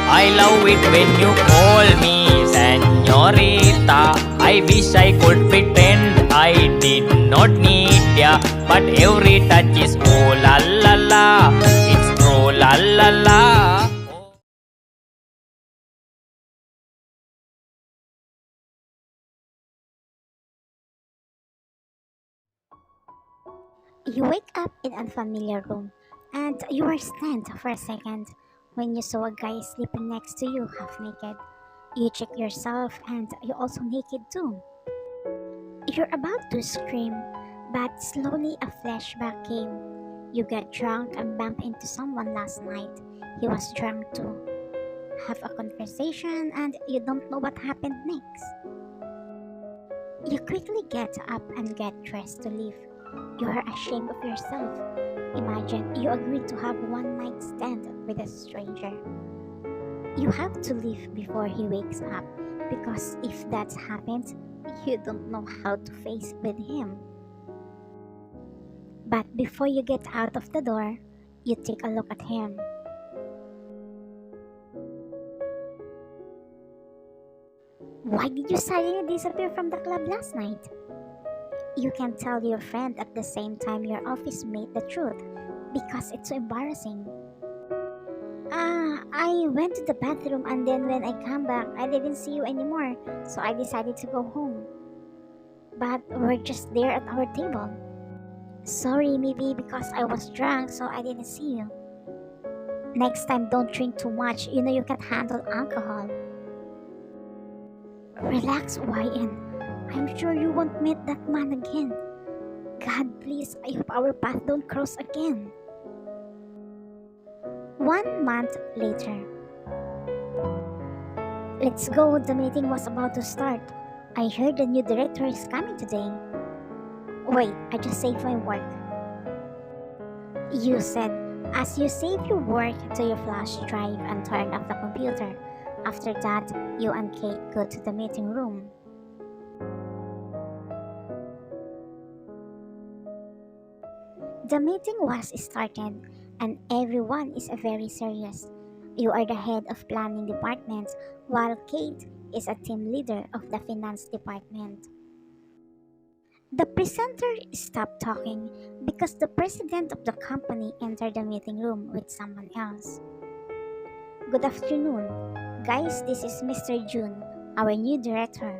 I love it when you call me señorita. I wish I could pretend I did not need ya, but every touch is oh la la la. It's true la la la. You wake up in an unfamiliar room and you are stunned for a second when you saw a guy sleeping next to you half naked. You check yourself and you're also naked too. You're about to scream, but slowly a flashback came. You got drunk and bumped into someone last night. He was drunk too. Have a conversation and you don't know what happened next. You quickly get up and get dressed to leave. You are ashamed of yourself. Imagine you agreed to have one night stand with a stranger. You have to leave before he wakes up because if that happens, you don't know how to face with him. But before you get out of the door, you take a look at him. Why did you suddenly disappear from the club last night? You can tell your friend at the same time your office mate the truth because it's so embarrassing. I went to the bathroom and then when I come back, I didn't see you anymore, so I decided to go home. But we're just there at our table. Sorry, maybe because I was drunk, so I didn't see you. Next time, don't drink too much. You know you can't handle alcohol. Relax, YN. I'm sure you won't meet that man again. God, please, I hope our path don't cross again. 1 month later. Let's go, the meeting was about to start. I heard the new director is coming today. Wait, I just saved my work. You said, as you save your work to your flash drive and turn off the computer. After that, you and Kate go to the meeting room. The meeting was started and everyone is very serious. You are the head of planning department while Kate is a team leader of the finance department. The presenter stopped talking because the president of the company entered the meeting room with someone else. Good afternoon. Guys, this is Mr. Jun, our new director.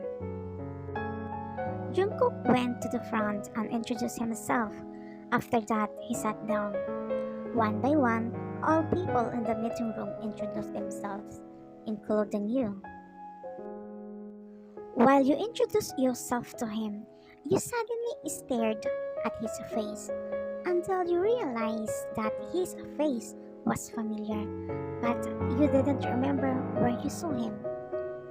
Jungkook went to the front and introduced himself. After that, he sat down. One by one, all people in the meeting room introduced themselves, including you. While you introduced yourself to him, you suddenly stared at his face until you realized that his face was familiar, but you didn't remember where you saw him.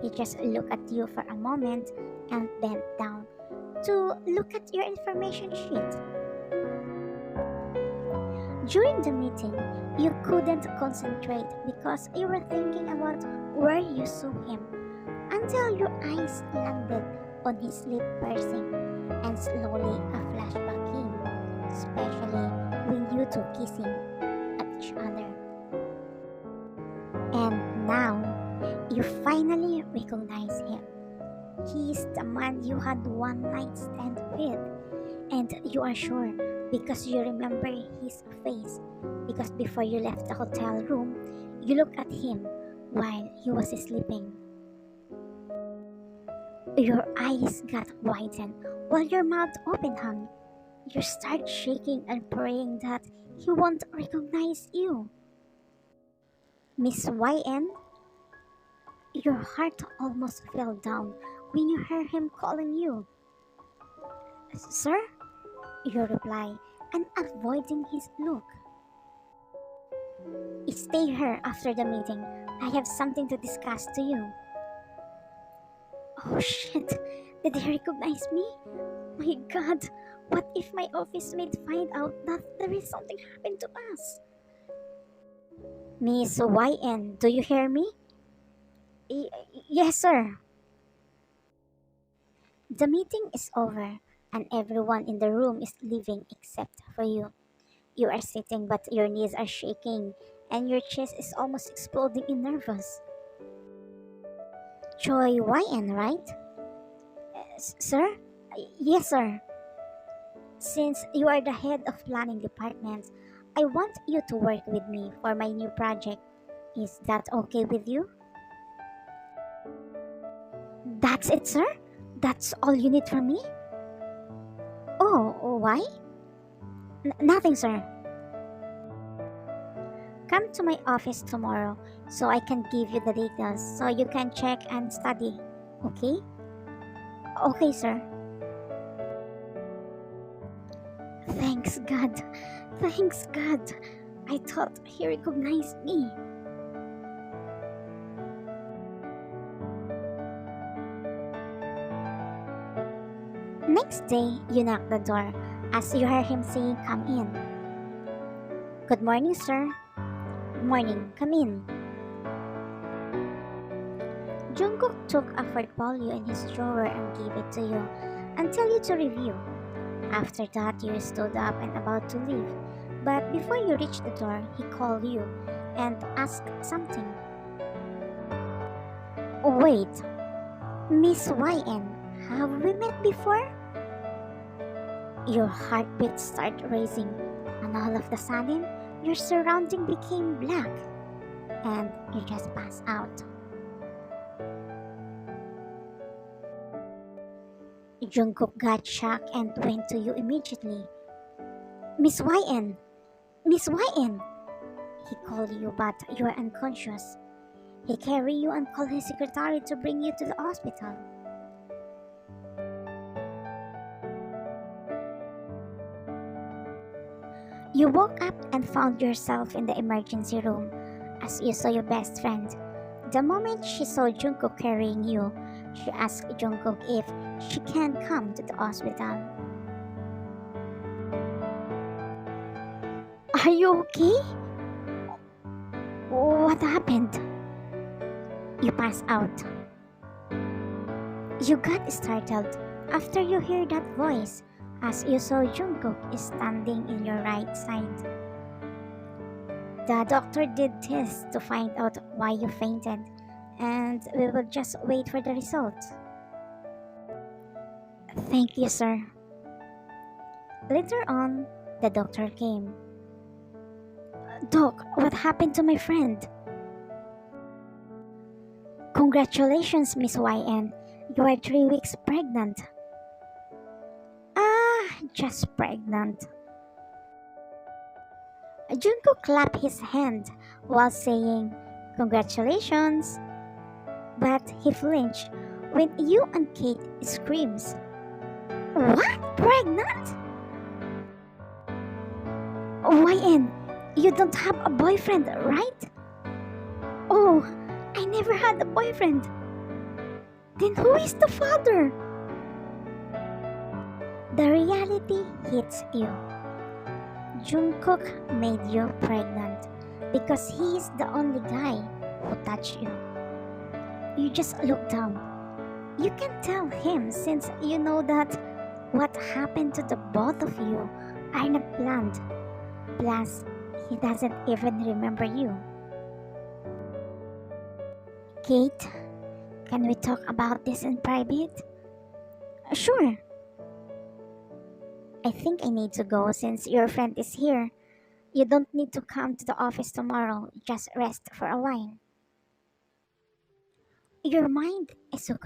He just looked at you for a moment and bent down to look at your information sheet. During the meeting, you couldn't concentrate because you were thinking about where you saw him until your eyes landed on his lip piercing and slowly a flashback came, especially when you two kissing at each other. And now, you finally recognize him. He's the man you had one night stand with, and you are sure because you remember his face because before you left the hotel room, you looked at him while he was sleeping. Your eyes got widened while your mouth open hung. You start shaking and praying that he won't recognize you. Miss YN, your heart almost fell down when you heard him calling you. Sir? You reply, and avoiding his look. Stay here after the meeting. I have something to discuss to you. Oh shit, did he recognize me? My god, what if my office mate find out that there is something happened to us? Miss YN, do you hear me? Yes, sir. The meeting is over and everyone in the room is leaving except for you. You are sitting but your knees are shaking and your chest is almost exploding in nervous. Choi YN, right? Sir? Yes, sir. Since you are the head of planning department, I want you to work with me for my new project. Is that okay with you? That's it, sir? That's all you need from me? Oh, why? Nothing, sir. Come to my office tomorrow so I can give you the details so you can check and study. Okay? Okay, sir. Thanks, God. Thanks, God. I thought he recognized me. Next day, you knock the door as you hear him saying, "Come in." "Good morning, sir." "Morning, come in." Jungkook took a portfolio in his drawer and gave it to you and tell you to review. After that, you stood up and about to leave. But before you reached the door, he called you and asked something. "Wait, Miss YN, have we met before?" Your heartbeat started racing, and all of a sudden, your surrounding became black, and you just passed out. Jungkook got shocked and went to you immediately. "Miss YN! Miss YN!" He called you, but you are unconscious. He carried you and called his secretary to bring you to the hospital. You woke up and found yourself in the emergency room as you saw your best friend. The moment she saw Jungkook carrying you, she asked Jungkook if she can come to the hospital. "Are you okay? What happened?" You passed out. You got startled after you heard that voice as you saw Jungkook is standing in your right side. The doctor did tests to find out why you fainted, and we will just wait for the results. "Thank you, sir." Later on, the doctor came. "Doc, what happened to my friend?" "Congratulations, Miss YN. You are 3 weeks pregnant." Just pregnant." Junko clapped his hand while saying, "Congratulations." But he flinched when you and Kate screams. "What? Pregnant? YN, you don't have a boyfriend, right?" "Oh, I never had a boyfriend." "Then who is the father?" The reality hits you. Jungkook made you pregnant because he is the only guy who touched you. You just look down. You can tell him since you know that what happened to the both of you are not planned. Plus, he doesn't even remember you. "Kate, can we talk about this in private?" "Sure." "I think I need to go since your friend is here. You don't need to come to the office tomorrow. Just rest for a while." Your mind is so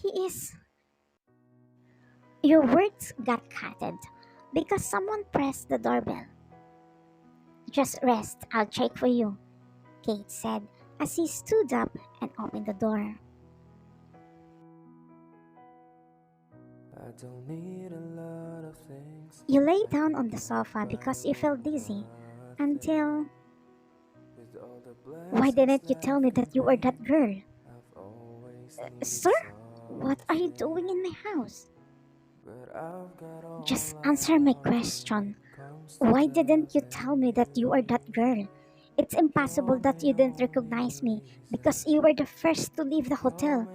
He is. Your words got cutted because someone pressed the doorbell. Just rest, I'll check for you, Kate said as he stood up and opened the door. I don't need a lot of things. You lay down on the sofa because you felt dizzy until. With all the Why didn't you tell me that you were blessings that girl? I've always Sir? needed What are you doing in my house? but I've got all Just I answer my want question. comes Why didn't you together. tell me that you are that girl? It's impossible that you didn't recognize me because you were the first to leave the hotel.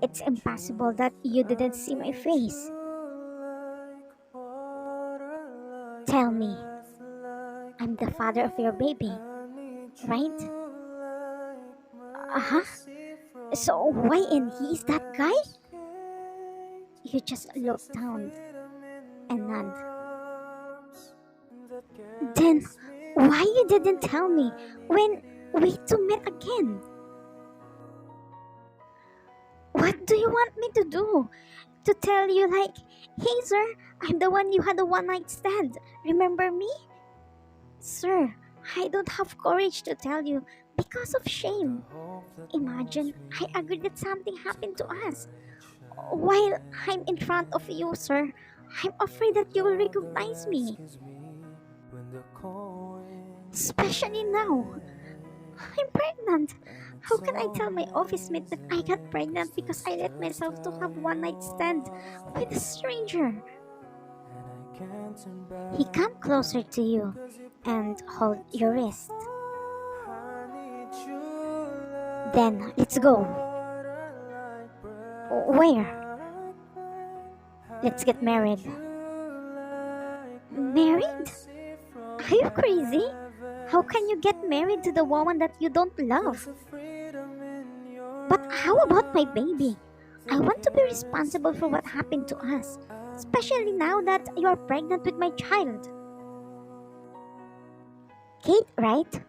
It's impossible that you didn't see my face. Like water, like Tell me, breath, like I'm the father of your baby, I need right? you like Uh-huh. mercy So from why and he's that guy? heaven's gate. You just There's looked a down freedom in and your none. arms that Then carries me why you didn't through. tell me I when need we you. two met again? What do you want me to do? To tell you like, hey sir, I'm the one you had a one night stand. Remember me? Sir, I don't have courage to tell you because of The shame. hope that Imagine moves me I agreed that something to happened to us. courage While I'm in front of again. you, sir, I'm afraid The that you will love that recognize me. rescues me when the cold winds Especially now. change. I'm pregnant. And How it's can I tell my office mate that I got amazing, 'cause pregnant because this I let just myself to how have one you night stand with a are. stranger? And I can't turn He back come closer now, to you 'cause you and brought hold it your too wrist. far. I need you Then like let's go. water, like breath, Where? like rain. Let's I get need married. you like Married? mercy Are from you crazy? How can heaven's you get married to the woman that you don't There's love? a freedom in your But how about my arms baby? I that want to be carries responsible for me what happened to through. us, I especially need now that you. you're pregnant with my child. Kate, right?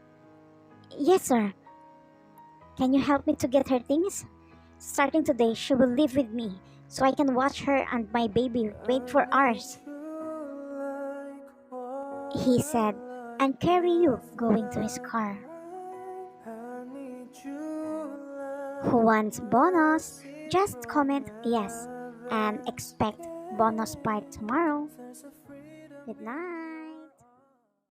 Yes, sir. Can you help me to get her things? Starting today, she will live with me so I can watch her and my baby wait I for need hours, you like he water, said, and like carry you breath, going to his like car. rain. I need you Who like wants bonus? mercy Just from comment yes and heaven's expect bonus part gate. tomorrow. There's a freedom Good in night.